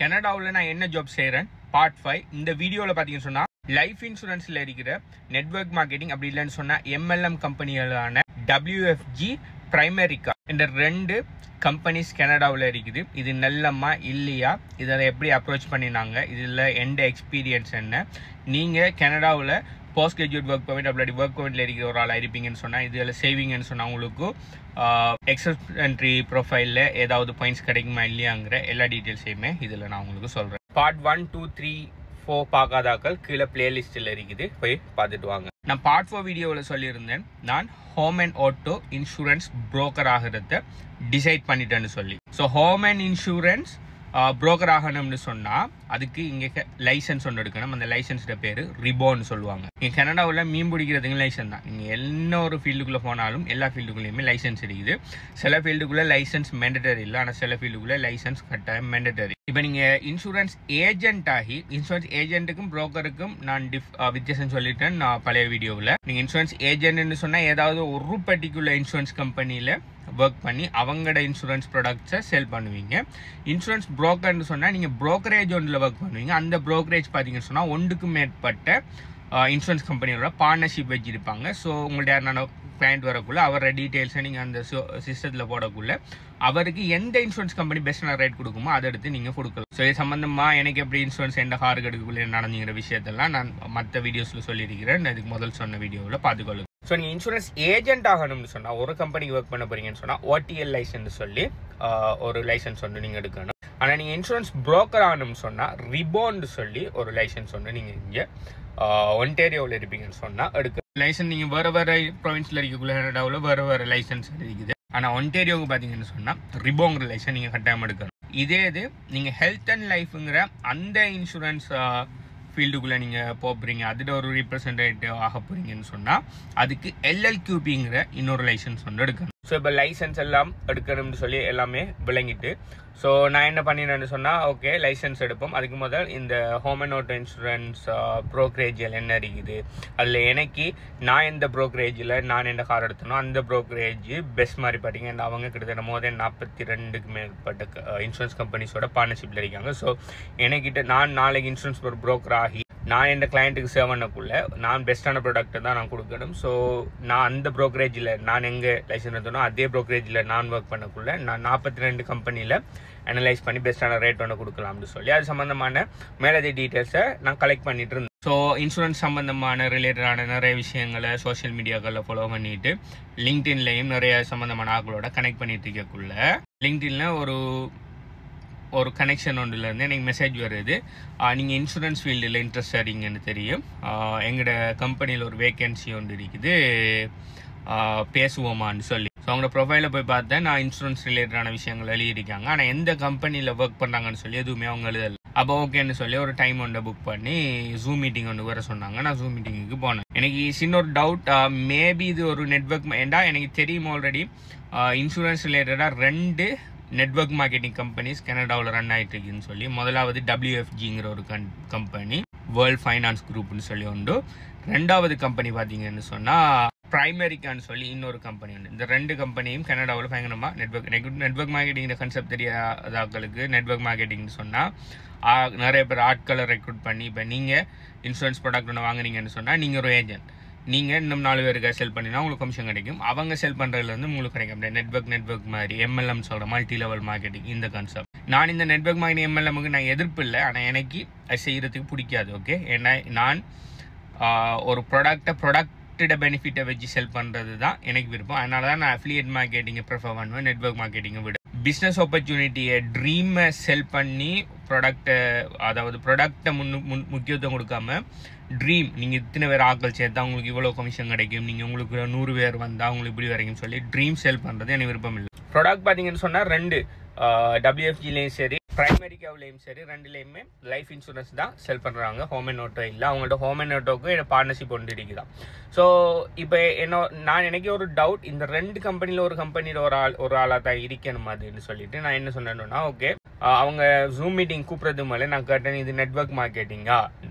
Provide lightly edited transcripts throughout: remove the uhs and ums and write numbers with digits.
கனடாவில் நான் என்ன ஜாப் செய்கிறேன் பார்ட் 5. இந்த வீடியோவில் பார்த்தீங்கன்னு சொன்னால் லைஃப் இன்சூரன்ஸில் இருக்கிற நெட்வொர்க் மார்க்கெட்டிங் அப்படி இல்லைன்னு சொன்னால் MLM கம்பெனிகளான WFG பிரைமரிக்கா என்ற 2 கம்பெனிஸ் கனடாவில் இருக்குது. இது நல்லம்மா இல்லையா, இதில் எப்படி அப்ரோச் பண்ணினாங்க, இதில் எந்த எக்ஸ்பீரியன்ஸ் என்ன, நீங்கள் கனடாவில் போஸ்ட் கிராஜுவேட் ஒர்க் பர்மிட் அப்படி ஒர்க் பர்மிட்டில் இருக்கிற ஒரு ஆளாக இருப்பீங்கன்னு சொன்னால் இதில் சேவிங்னு சொன்னால் உங்களுக்கு எக்ஸப்டன்ட்ரி ப்ரொஃபைலில் ஏதாவது பாயிண்ட்ஸ் கிடைக்குமா இல்லையாங்கிற எல்லா டீட்டெயில்ஸையுமே இதில் நான் உங்களுக்கு சொல்கிறேன். பார்ட் 1, 2, 3, 4 பார்க்காதாக்கள் கீழே பிளேலிஸ்ட்டில் இருக்குது, போய் பார்த்துட்டு வாங்க. நான் பார்ட் 4 வீடியோவில் சொல்லியிருந்தேன் நான் home and auto insurance broker ஆகிறத டிசைட் பண்ணிட்டேன்னு சொல்லி. So home and insurance broker ஆகணும்னு சொன்னால் அதுக்கு இங்கே லைசன்ஸ் ஒன்று எடுக்கணும். அந்த லைசன்ஸோட பேர் ரிபோன்னு சொல்லுவாங்க. இங்கே கனடாவில் மீன் பிடிக்கிறதுக்கு லைசன்ஸ் தான். நீங்கள் என்ன ஒரு ஃபீல்டுக்குள்ளே போனாலும் எல்லா ஃபீல்டுக்குள்ளேயுமே லைசன்ஸ் இருக்குது. சில ஃபீல்டுக்குள்ளே லைசன்ஸ் மேண்டட்டரி இல்லை, ஆனால் சில ஃபீல்டுக்குள்ளே லைசன்ஸ் கட்டாயம் மேண்டட்டரி. இப்போ நீங்கள் இன்சூரன்ஸ் ஏஜென்ட் ஆகி, இன்சூரன்ஸ் ஏஜென்ட்டுக்கும் புரோக்கருக்கும் நான் வித்தியாசம் சொல்லிட்டேன் நான் பழைய வீடியோவில். நீங்கள் இன்சூரன்ஸ் ஏஜென்ட்னு சொன்னால் ஏதாவது ஒரு பர்டிகுலர் இன்சூரன்ஸ் கம்பெனியில் ஒர்க் பண்ணி அவங்களோட இன்சூரன்ஸ் ப்ராடக்ட்ஸை செல் பண்ணுவீங்க. இன்சூரன்ஸ் புரோக்கர்னு சொன்னால் நீங்கள் புரோக்கரேஜ் ஒன்றில் ஒர்க் பண்ணுவீங்க. அந்த புரோக்கரேஜ் பார்த்தீங்கன்னு சொன்னால் 1க்கு மேற்பட்ட இன்சூரன்ஸ் கம்பெனியோட பார்ட்னர்ஷிப் வச்சுருப்பாங்க. ஸோ உங்கள்ட்ட யாரான கிளைண்ட் வரக்குள்ள அவரோட டீட்டெயில்ஸை நீங்கள் அந்த சிஸ்டத்தில் போடக்குள்ள அவருக்கு எந்த இன்சூரன்ஸ் கம்பெனி பெஸ்ட்டான ரேட் கொடுக்குமோ அதை எடுத்து நீங்கள் கொடுக்கலாம். ஸோ இது சம்மந்தமாக எனக்கு எப்படி இன்சூரன்ஸ் எந்த காருக்கு எடுக்கக்குள்ளே நடந்துங்கிற விஷயத்தெல்லாம் நான் மற்ற வீடியோஸில் சொல்லியிருக்கிறேன். அதுக்கு முதல் சொன்ன வீடியோவில் பார்த்துக்கொள்ளுங்க. ஸோ நீங்கள் இன்சூரன்ஸ் ஏஜென்ட் ஆகணும்னு சொன்னால் ஒரு கம்பெனிக்கு ஒர்க் பண்ண போறீங்கன்னு சொன்னால் OTL லைசன்ஸ் சொல்லி ஒரு லைசன்ஸ் ஒன்று நீங்கள் எடுக்கணும். ஆனால் நீங்கள் இன்சூரன்ஸ் புரோக்கர் ஆகணும்னு சொன்னால் ரிபோன்னு சொல்லி ஒரு லைசன்ஸ் ஒன்று நீங்கள் இங்கே ஒன்டேரியோவில் இருப்பீங்கன்னு சொன்னால் எடுக்க லைசன்ஸ். நீங்கள் வேறு ப்ரொவின்ஸில் இருக்கக்குள்ள கனடாவில் வேறு லைசன்ஸ் இருக்குது. ஆனால் ஒன்டேரியோவுக்கு பார்த்தீங்கன்னு சொன்னால் ரிபோங்கிற லைசன்ஸ் நீங்கள் கட்டாயம் எடுக்கணும். இதே இது நீங்கள் ஹெல்த் அண்ட் லைஃபுங்கிற அந்த இன்சூரன்ஸ் ஃபீல்டுக்குள்ளே நீங்கள் போகிறீங்க, அதில் ஒரு ரீப்ரசன்டேட்டிவ் ஆக போகிறீங்கன்னு சொன்னால் அதுக்கு LLQPங்கிற இன்னொரு லைசன்ஸ் ஒன்று எடுக்கணும். ஸோ இப்போ லைசன்ஸ் எல்லாம் எடுக்கணும்னு சொல்லி எல்லாமே விளங்கிட்டு ஸோ நான் என்ன பண்ணினேன்னு சொன்னால் ஓகே லைசன்ஸ் எடுப்போம். அதுக்கு முதல் இந்த ஹோம் அண்ட் ஆட்டோ இன்சூரன்ஸ் ப்ரோக்கரேஜில் என்ன இருக்குது, அதில் எனக்கு நான் எந்த ப்ரோக்கரேஜில் நான் என்ன கார் எடுத்தனோ அந்த ப்ரோக்கரேஜ் பெஸ்ட் மாதிரி பார்த்தீங்கன்னா அவங்க கிட்டத்தட்ட more than 42க்கு மேற்பட்ட இன்சூரன்ஸ் கம்பெனிஸோட பார்ட்னர்ஷிப்பில் இருக்காங்க. ஸோ எனக்கிட்ட நான் நாளைக்கு இன்சூரன்ஸ் ஒரு புரோக்கர் ஆகி நான் என் கிளைண்ட்டுக்கு சேவ் பண்ணக்குள்ள நான் பெஸ்ட்டான ப்ராடக்ட்டை தான் நான் கொடுக்கணும். ஸோ நான் அந்த ப்ரோக்கரேஜில் நான் எங்கே லைசன்ஸ் எடுத்தனோ அதே ப்ரோக்கரேஜில் நான் ஒர்க் பண்ணக்குள்ள நான் 42 கம்பெனியில் அனலைஸ் பண்ணி பெஸ்ட்டான ரேட் ஒன்று கொடுக்கலாம்னு சொல்லி அது சம்மந்தமான மேலதிக டீட்டெயில்ஸை நான் கலெக்ட் பண்ணிட்டு இருந்தேன். ஸோ இன்சூரன்ஸ் சம்மந்தமான ரிலேட்டடான நிறைய விஷயங்களை சோஷியல் மீடியாக்களில் ஃபாலோ பண்ணிட்டு லிங்க்டின்லையும் நிறைய சம்மந்தமான ஆட்களோட கனெக்ட் பண்ணிட்டு இருக்கக்குள்ள லிங்க்டின்ல ஒரு கனெக்ஷன் ஒன்றுலேருந்து எனக்கு மெசேஜ் வருது, நீங்கள் இன்சூரன்ஸ் ஃபீல்டில் இன்ட்ரெஸ்ட் ஆகிறீங்கன்னு தெரியும், எங்களோட கம்பெனியில் ஒரு வேக்கன்சி ஒன்று இருக்குது பேசுவோமான்னு சொல்லி. ஸோ அவங்களோட ப்ரொஃபைலில் போய் பார்த்தேன், நான் இன்சூரன்ஸ் ரிலேட்டடான விஷயங்கள் எழுதியிருக்காங்க, ஆனால் எந்த கம்பெனியில் ஒர்க் பண்ணுறாங்கன்னு சொல்லி எதுவுமே அவங்க எழுதலை. அப்போ ஓகேன்னு சொல்லி ஒரு டைம் ஒன்று புக் பண்ணி ஜூம் மீட்டிங் ஒன்று வர சொன்னாங்க. நான் ஜூம் மீட்டிங்குக்கு போனேன். எனக்கு சின்ன ஒரு டவுட், மேபி இது ஒரு நெட்வொர்க் ஏண்டா எனக்கு தெரியும் ஆல்ரெடி இன்சூரன்ஸ் ரிலேட்டடாக 2 நெட்வொர்க் மார்க்கெட்டிங் கம்பெனிஸ் கனடாவில் ரன் ஆகிட்டு இருக்குன்னு சொல்லி. முதலாவது WFGங்கிற ஒரு கம்பெனி, வேர்ல்ட் ஃபைனான்ஸ் குரூப்னு சொல்லி உண்டு. 2வது கம்பெனி பார்த்தீங்கன்னு சொன்னால் பிரைமரிக்கான்னு சொல்லி இன்னொரு கம்பெனி உண்டு. இந்த 2 கம்பெனியும் கனடாவில் பயங்கரமாக நெட்வொர்க் மார்க்கெட்டிங் கன்செப்ட் தெரியாதாக்களுக்கு நெட்வொர்க் மார்க்கெட்டிங்னு சொன்னால் நிறைய பேர் ஆட்களை ரெக்ரூட் பண்ணி இப்போ நீங்கள் இன்சூரன்ஸ் ப்ராடக்ட் ஒன்று வாங்குறீங்கன்னு சொன்னால் நீங்கள் ஒரு ஏஜென்ட், நீங்கள் இன்னும் 4 பேருக்கு செல் பண்ணினா உங்களுக்கு கமிஷன் கிடைக்கும். அவங்க செல் பண்ணுறதுலேருந்து உங்களுக்கு கிடைக்கும். நெட்வொர்க் மாதிரி MLM சொல்கிற மல்டி லெவல் மார்க்கெட்டிங் இந்த கான்செப்ட். நான் இந்த நெட்வொர்க் மார்க்கெட்டிங் MLMக்கு நான் எதிர்ப்பு இல்லை, ஆனால் எனக்கு அது செய்கிறதுக்கு பிடிக்காது. ஓகே, ஏன்னா நான் ஒரு ப்ராடக்டோட பெனிஃபிட்டை வச்சு செல் பண்ணுறது தான் எனக்கு விருப்பம். அதனால தான் நான் அஃபிலியேட் மார்க்கெட்டிங்கை ப்ரிஃபர் பண்ணுவேன் நெட்வொர்க் மார்க்கெட்டிங்கை விட. பிஸ்னஸ் ஆப்பர்ச்சுனிட்டியை ட்ரீமை செல் பண்ணி ப்ராடக்டை முக்கியத்துவம் கொடுக்காம ட்ரீம் நீங்கள் இத்தனை பேர் ஆட்கள் சேர்த்தா உங்களுக்கு இவ்வளோ கமிஷன் கிடைக்கும், நீங்கள் உங்களுக்கு 100 பேர் வந்தால் உங்களுக்கு இப்படி வரைக்கும்னு சொல்லி ட்ரீம் செல் பண்ணுறது எனக்கு விருப்பம் இல்லை. ப்ராடக்ட் பார்த்தீங்கன்னு சொன்னால் 2 WFGலையும் சரி பிரைமரிக்காவிலையும் சரி 2லையுமே லைஃப் இன்சூரன்ஸ் தான் செல் பண்ணுறாங்க. ஹோம் அண்ட் ஆட்டோ இல்லை, அவங்கள்ட்ட ஹோம் அண்ட் ஆட்டோக்கு பார்ட்னர்ஷிப் ஒன்று இருக்குதான். ஸோ இப்போ எனக்கு ஒரு டவுட், இந்த 2 கம்பெனியில் ஒரு கம்பெனியில் ஒரு ஆளாக தான் இருக்கணும் அதுன்னு சொல்லிட்டு நான் என்ன சொன்னேன்னா ஓகே அவங்க ஜூம் மீட்டிங் கூப்பிட்றது மேலே நான் கேட்டேன் இது நெட்வொர்க் மார்க்கெட்டிங்கா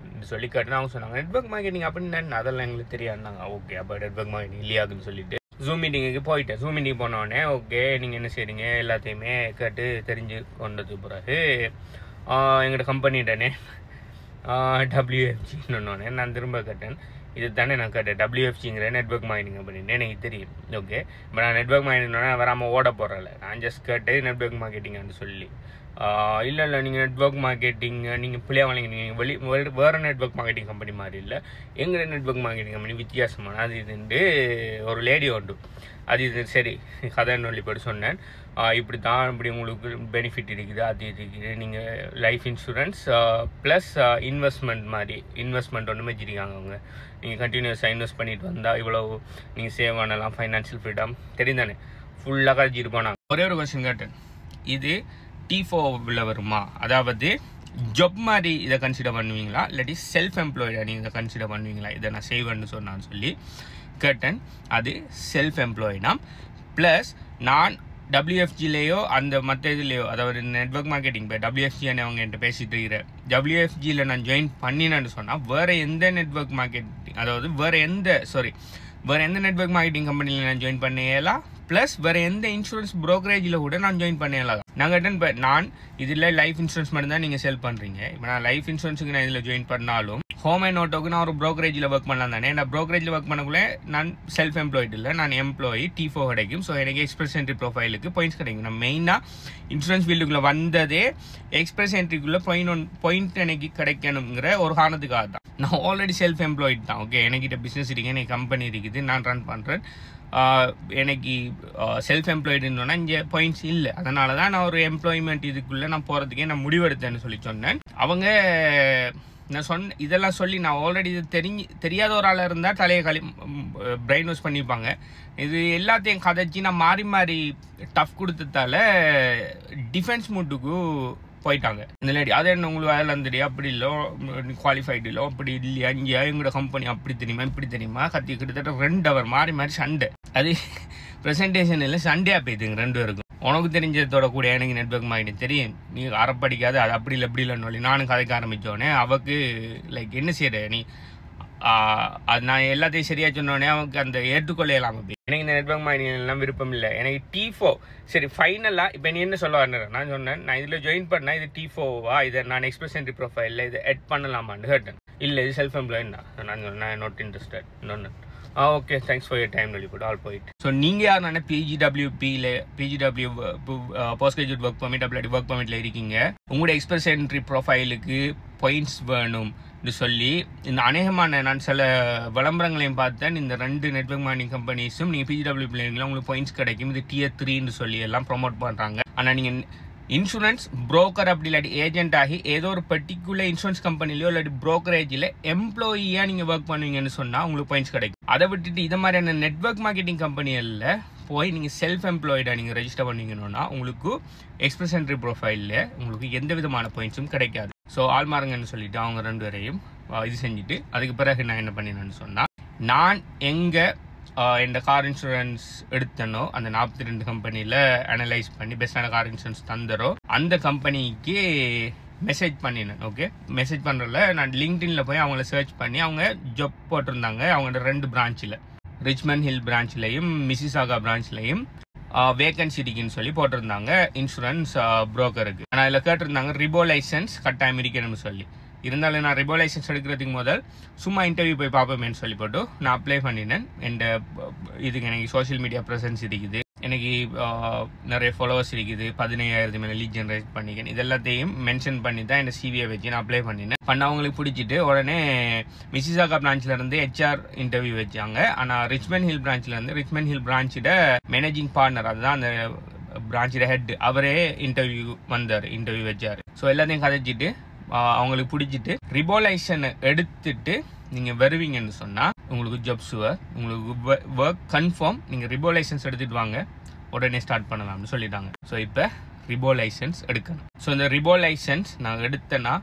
சொல்லி கேட்டேன். அவங்க சொன்னாங்க நெட்வொர்க் மார்க்கெட்டிங் அப்படின்னு அதெல்லாம் எங்களுக்கு தெரியாதுனாங்க. ஓகே அப்போ நெட்வொர்க் மார்க்கெட்டிங் இல்லையாக்குன்னு சொல்லிட்டு ஜூம் மீட்டிங்குக்கு போயிட்டேன். ஜூம் மீட்டிங் போனோடனே ஓகே நீங்கள் என்ன செய்றீங்க எல்லாத்தையுமே கேட்டு தெரிஞ்சு கொண்டது பிறகு எங்களோட கம்பெனிட்டனே WFG நான் திரும்ப கேட்டேன். இது தானே நான் கேட்டேன், WFGங்கிற நெட்வொர்க் மார்க்கெட்டிங் கம்பெனி எனக்கு தெரியும். ஓகே, இப்போ நான் நெட்வொர்க் மார்க்கெட்டிங்னா வராமல் ஓட போகிறல, நான் ஜஸ்ட் கேட்டேன் நெட்வொர்க் மார்க்கெட்டிங்னு சொல்லி. இல்லை நீங்கள் நெட்வொர்க் மார்க்கெட்டிங் நீங்கள் பிள்ளையா வாங்கிங்க, நீங்கள் வேறு நெட்வொர்க் மார்க்கெட்டிங் கம்பெனி மாதிரி இல்லை, எங்கள் நெட்வொர்க் மார்க்கெட்டிங் கம்பெனி வித்தியாசமான அது இதுண்டு ஒரு லேடி உண்டு. அது இது சரி கதை சொல்லி சொன்னேன். இப்படி தான் இப்படி உங்களுக்கு பெனிஃபிட் இருக்குது, அது இருக்குது. நீங்கள் லைஃப் இன்சூரன்ஸ் ப்ளஸ் இன்வெஸ்ட்மெண்ட் மாதிரி இன்வெஸ்ட்மெண்ட் ஒன்று வச்சுருக்காங்க. அவங்க நீங்கள் கண்டினியூஸாக இன்வெஸ்ட் பண்ணிட்டு வந்தால் இவ்வளோ நீங்கள் சேவ் பண்ணலாம், ஃபைனான்ஷியல் ஃப்ரீடம் தெரியும் தானே. ஃபுல்லாக கழிச்சிட்டு போனாங்க. ஒரே ஒரு கொஸ்டின் கேட்டேன், இது T4 வருமா? அதாவது ஜாப் மாதிரி இதை கன்சிடர் பண்ணுவீங்களா, இல்லாட்டி செல்ஃப் எம்ப்ளாய்டாக நீங்கள் இதை கன்சிடர் பண்ணுவீங்களா, இதை நான் செய்வேன்னு சொன்னான்னு சொல்லி கேட்டேன். அது செல்ஃப் எம்ப்ளாய்னா ப்ளஸ் நான் WFGலேயோ அந்த மற்ற இதுலேயோ, அதாவது நெட்வொர்க் மார்க்கெட்டிங் இப்போ WFGன்னு அவங்க என்கிட்ட பேசிகிட்டு இருக்கிற WFGயில் நான் ஜாயின் பண்ணினேன்னு சொன்னால் வேறு எந்த நெட்வொர்க் மார்க்கெட்டிங், அதாவது வேறு எந்த நெட்வொர்க் மார்க்கெட்டிங் கம்பெனியில் நான் ஜாயின் பண்ணலாம், ப்ளஸ் வேறு எந்த இன்சூரன்ஸ் ப்ரோக்கரேஜில் கூட நான் ஜாயின் பண்ணலாம். நான் கேட்டேன், இப்போ நான் இதில் லைஃப் இன்சூரன்ஸ் மட்டும் தான் நீங்கள் செல் பண்ணுறீங்க. இப்போ நான் லைஃப் இன்சூரன்ஸுக்கு நான் இதில் ஜாயின் பண்ணாலும் ஹோம் அண்ட் ஆட்டோக்கு நான் ஒரு ப்ரோக்கரேஜில் ஒர்க் பண்ணலாம் தானே. நான் ப்ரோக்கரேஜில் ஒர்க் பண்ணக்குள்ளே நான் செல்ஃப் எம்ப்ளாய்டு இல்லை, நான் எம்ப்ளாயி. T4 கிடைக்கும். ஸோ எனக்கு எக்ஸ்பிரஸ் என்ட்ரி ப்ரொஃபைலுக்கு பாயிண்ட்ஸ் கிடைக்கும். நான் மெயினாக இன்சூரன்ஸ் ஃபீல்டுக்குள்ளே வந்ததே எக்ஸ்பிரஸ் என்ட்ரிக்குள்ளே பாயிண்ட் எனக்கு கிடைக்கணுங்கிற ஒரு காரணத்துக்காக தான். நான் ஆல்ரெடி செல்ஃப் எம்ப்ளாய்டு தான். ஓகே, எனக்கிட்ட பிஸ்னஸ் இருக்குது, எனக்கு கம்பெனி இருக்குது, நான் ரன் பண்ணுறேன். எனக்கு செல்ஃப் எம்ப்ளாய்டுன்னா இங்கே பாயிண்ட்ஸ் இல்லை. அதனால தான் நான் ஒரு எம்ப்ளாய்மெண்ட் இதுக்குள்ளே நான் போகிறதுக்கே நான் முடிவெடுத்தேன்னு சொல்லி சொன்னேன். அவங்க நான் இதெல்லாம் சொல்லி நான் ஆல்ரெடி இது தெரியாத ஒரு ஆளாக இருந்தால் தலையை பிரெயின் வாஷ் பண்ணிப்பாங்க. இது எல்லாத்தையும் கதைச்சி நான் மாறி டஃப் கொடுத்ததால டிஃபென்ஸ் மூட்டுக்கு போயிட்டாங்க இந்த லேடி. அது என்ன உங்களுக்கு வேலை இருந்துடி, அப்படி இல்லை குவாலிஃபைடு இல்லை, அப்படி இல்லையா, இங்கே எங்களோட கம்பெனி அப்படி தெரியுமா இப்படி தெரியுமா கத்தி கிட்டத்தட்ட 2 hour மாறி சண்டை. அது ப்ரெசன்டேஷன் இல்லை, சண்டையாக போயிடுங்க 2 பேருக்கும். உனக்கு தெரிஞ்சதோட கூட எனக்கு நெட்வொர்க் மார்க்கெட்டிங் தெரியும், நீ அறப்படிக்காது, அது அப்படி இல்லை இப்படி இல்லைன்னு சொல்லி நானும் கதைக்க ஆரம்பித்தோடனே அவக்கு லைக் என்ன செய்யற நீ, அது நான் எல்லாத்தையும் சரியாக சொன்னோடனே அவனுக்கு அந்த ஏற்றுக்கொள்ள இல்லாமல் போய் எனக்கு இந்த நெட்வொர்க் மார்க்கெட்டிங் எல்லாம் விருப்பம் இல்லை. எனக்கு T4 சரி ஃபைனலாக இப்போ நீ என்ன சொல்ல வரேன், நான் சொன்னேன் நான் இதில் ஜாயின் பண்ணேன், இது T4வா, இதை நான் எக்ஸ்பிரஸ் என்ட்ரி ப்ரொஃபைலில் இதை எட் பண்ணலாமான்னு கேட்டேன். இல்லை இது செல்ஃப் எம்ப்ளாய்டு தான். நான் சொன்னேன் நாட் இன்ட்ரெஸ்டட் இன்னொன்று. Okay thanks for your time போட்டு ஆல் போயிட்டு. ஸோ நீங்கள் யாருன்னா PGW post graduate work permit அப்படி ஒர்க் பர்மிட்டில் இருக்கீங்க, உங்களோட எக்ஸ்பிரஸ் என்ட்ரி ப்ரொஃபைலுக்கு பாயிண்ட்ஸ் வேணும் சொல்லி இந்த அநேகமான நான் சில விளம்பரங்களையும் பார்த்தேன். இந்த 2 நெட்வொர்க் மார்க்கெட்டிங் கம்பெனிஸும் நீங்கள் PGW பிள்ளைங்களா உங்களுக்கு பாயிண்ட்ஸ் கிடைக்கும், இது Tier 3ன்னு சொல்லி எல்லாம் ப்ரொமோட் பண்ணுறாங்க. ஆனால் நீங்கள் இன்சூரன்ஸ் புரோக்கர் அப்படி இல்லாட்டி ஏஜென்ட் ஆகி ஏதோ ஒரு பர்டிகுலர் இன்சூரன்ஸ் கம்பெனிலையோ இல்லாட்டி புரோக்கரேஜில் எம்ப்ளாயியாக நீங்கள் ஒர்க் பண்ணுவீங்கன்னு சொன்னால் உங்களுக்கு பாயிண்ட்ஸ் கிடைக்கும். அதை விட்டுட்டு இது மாதிரியான நெட்வொர்க் மார்க்கெட்டிங் கம்பெனிகளில் போய் நீங்கள் செல்ஃப் எம்ப்ளாய்டாக நீங்கள் ரெஜிஸ்டர் பண்ணீங்கன்னா உங்களுக்கு எக்ஸ்பிரஸ் என்ட்ரி ப்ரொஃபைலில் உங்களுக்கு எந்த விதமான பாயிண்ட்ஸும் கிடைக்காது. ஸோ ஆள் மாறுங்கன்னு சொல்லிட்டு அவங்க 2 பேரையும் இது செஞ்சுட்டு அதுக்கு பிறகு நான் என்ன பண்ணினேன்னு சொன்னால், நான் எங்கே இந்த கார் இன்சூரன்ஸ் எடுத்தனோ அந்த 42 கம்பெனியில் அனலைஸ் பண்ணி பெஸ்டான கார் இன்சூரன்ஸ் தந்தரோ அந்த கம்பெனிக்கு மெசேஜ் பண்ணினேன். ஓகே, மெசேஜ் பண்ணுறதுல நான் லிங்க்டின்ல போய் அவங்கள சர்ச் பண்ணி அவங்க ஜாப் போட்டிருந்தாங்க. அவங்களோட 2 பிரான்ச்சில் ரிச்மண்ட் ஹில் பிரான்ச்லையும் மிசிசாகா பிரான்ச்லையும் வேகன்சி இருக்குன்னு சொல்லி போட்டிருந்தாங்க இன்சூரன்ஸ் புரோக்கருக்கு. ஆனால் அதில் கேட்டிருந்தாங்க ரிபோ லைசன்ஸ் கட்டாயம் இருக்கணும்னு சொல்லி. இருந்தாலும் நான் ரிபோ லைசன்ஸ் எடுக்கிறதுக்கு முதல் சும்மா இன்டர்வியூ போய் பார்ப்போமேன்னு சொல்லி போட்டு நான் அப்ளை பண்ணினேன். இதுக்கு எனக்கு சோஷியல் மீடியா ப்ரெசன்ஸ் இருக்குது, எனக்கு நிறைய ஃபாலோவர்ஸ் இருக்குது, 15,000 மேலே லீட் ஜென்ரேட் பண்ணிக்கேன். இது எல்லாத்தையும் மென்ஷன் பண்ணி தான் இந்த சிவியை வச்சு நான் அப்ளை பண்ணினேன். அவங்களுக்கு பிடிச்சிட்டு உடனே மிசிசாகா பிரான்ச்ல இருந்து HR இன்டர்வியூ வச்சாங்க. ஆனால் ரிச்மண்ட் ஹில் பிரான்ச்ல இருந்து ரிச்மண்ட் ஹில் பிரான்ச்சோட மேனேஜிங் பார்ட்னர், அதுதான் அந்த பிரான்ச்சோட ஹெட், அவரே இன்டர்வியூ வச்சாரு. ஸோ எல்லாத்தையும் கதைச்சிட்டு அவங்களுக்கு பிடிச்சிட்டு ரிபோலைசன் எடுத்துட்டு நீங்கள் வருவீங்கன்னு சொன்னால் உங்களுக்கு ஜாப் ஷுவர், உங்களுக்கு ஒர்க் கன்ஃபார்ம். நீங்கள் ரிபோ லைசன்ஸ் எடுத்துகிட்டு வாங்க, உடனே ஸ்டார்ட் பண்ணலாம்னு சொல்லிட்டாங்க. ஸோ இப்போ ரிபோ லைசன்ஸ் எடுக்கணும். ஸோ இந்த ரிபோ லைசன்ஸ் நான் எடுத்தேன்னா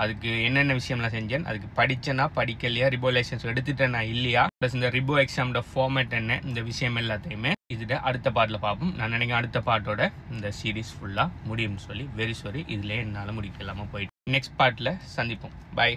அதுக்கு என்னென்ன விஷயம்லாம் செஞ்சேன், அதுக்கு படித்தேன்னா படிக்கலையா, ரிபோ லைசன்ஸ் எடுத்துட்டேன்னா இல்லையா, ப்ளஸ் இந்த ரிபோ எக்ஸாமோட ஃபார்மேட் என்ன, இந்த விஷயம் எல்லாத்தையுமே இதில் அடுத்த பார்ட்டில் பார்ப்போம். நான் நினைக்கிறேன் அடுத்த பார்ட்டோட இந்த சீரீஸ் ஃபுல்லாக முடியும்னு சொல்லி வெரி சாரி, இதில் என்னால் முடிக்க இல்லாமல் போயிட்டு நெக்ஸ்ட் பார்ட்டில் சந்திப்போம். பை.